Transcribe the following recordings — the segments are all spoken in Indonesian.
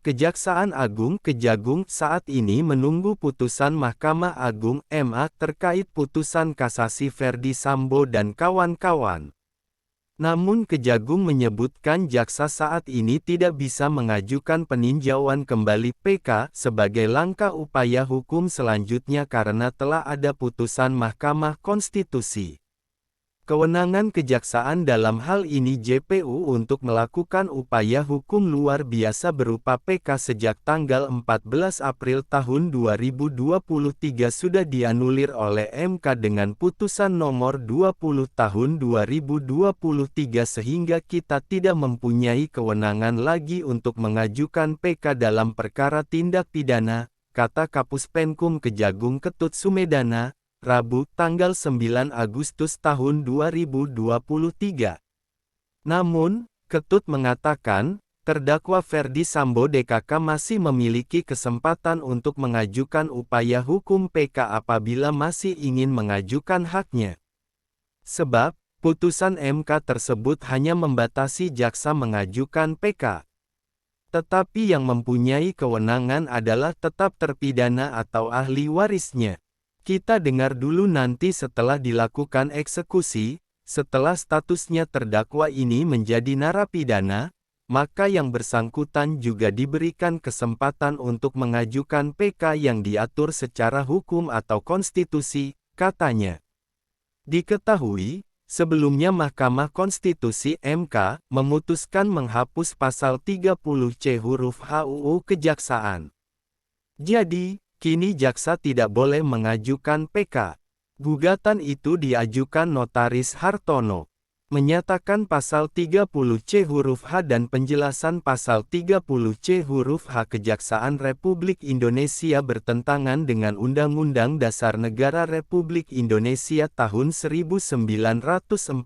Kejaksaan Agung Kejagung saat ini menunggu putusan Mahkamah Agung (MA) terkait putusan kasasi Ferdi Sambo dan kawan-kawan. Namun Kejagung menyebutkan jaksa saat ini tidak bisa mengajukan peninjauan kembali PK sebagai langkah upaya hukum selanjutnya karena telah ada putusan Mahkamah Konstitusi. Kewenangan kejaksaan dalam hal ini JPU untuk melakukan upaya hukum luar biasa berupa PK sejak tanggal 14 April tahun 2023 sudah dianulir oleh MK dengan putusan nomor 20 tahun 2023 sehingga kita tidak mempunyai kewenangan lagi untuk mengajukan PK dalam perkara tindak pidana, kata Kapus Penkum Kejagung Ketut Sumedana, Rabu, tanggal 9 Agustus tahun 2023. Namun, Ketut mengatakan, terdakwa Ferdi Sambo DKK masih memiliki kesempatan untuk mengajukan upaya hukum PK apabila masih ingin mengajukan haknya. Sebab, putusan MK tersebut hanya membatasi jaksa mengajukan PK. Tetapi yang mempunyai kewenangan adalah tetap terpidana atau ahli warisnya. Kita dengar dulu nanti setelah dilakukan eksekusi, setelah statusnya terdakwa ini menjadi narapidana, maka yang bersangkutan juga diberikan kesempatan untuk mengajukan PK yang diatur secara hukum atau konstitusi, katanya. Diketahui, sebelumnya Mahkamah Konstitusi (MK) memutuskan menghapus pasal 30C huruf H UU Kejaksaan. Jadi, kini jaksa tidak boleh mengajukan PK. Gugatan itu diajukan Notaris Hartono. Menyatakan pasal 30C huruf H dan penjelasan pasal 30C huruf H Kejaksaan Republik Indonesia bertentangan dengan Undang-Undang Dasar Negara Republik Indonesia tahun 1945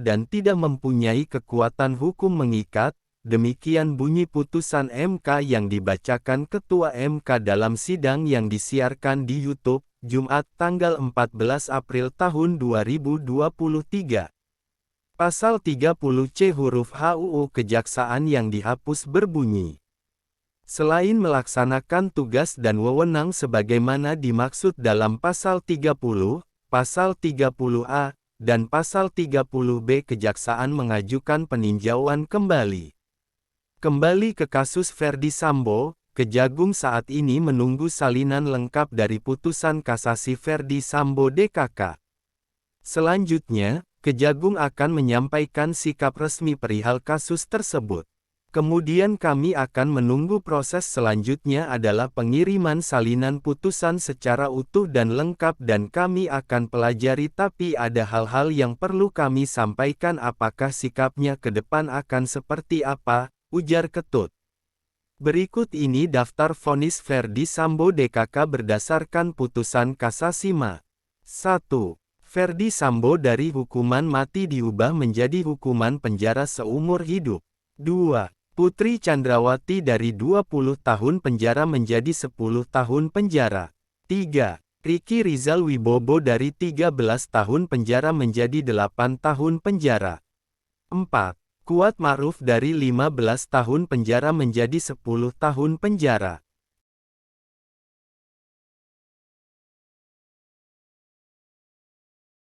dan tidak mempunyai kekuatan hukum mengikat. Demikian bunyi putusan MK yang dibacakan Ketua MK dalam sidang yang disiarkan di YouTube, Jumat tanggal 14 April tahun 2023. Pasal 30C huruf H UU Kejaksaan yang dihapus berbunyi. Selain melaksanakan tugas dan wewenang sebagaimana dimaksud dalam Pasal 30, Pasal 30A, dan Pasal 30B Kejaksaan mengajukan peninjauan kembali. Kembali ke kasus Ferdi Sambo, Kejagung saat ini menunggu salinan lengkap dari putusan kasasi Ferdi Sambo DKK. Selanjutnya, Kejagung akan menyampaikan sikap resmi perihal kasus tersebut. Kemudian kami akan menunggu proses selanjutnya adalah pengiriman salinan putusan secara utuh dan lengkap dan kami akan pelajari tapi ada hal-hal yang perlu kami sampaikan apakah sikapnya ke depan akan seperti apa, ujar Ketut. Berikut ini daftar vonis Ferdi Sambo DKK berdasarkan putusan kasasi MA. 1. Ferdi Sambo dari hukuman mati diubah menjadi hukuman penjara seumur hidup. 2. Putri Chandrawati dari 20 tahun penjara menjadi 10 tahun penjara. 3. Riki Rizal Wibowo dari 13 tahun penjara menjadi 8 tahun penjara. 4. Kuat Ma'ruf dari 15 tahun penjara menjadi 10 tahun penjara.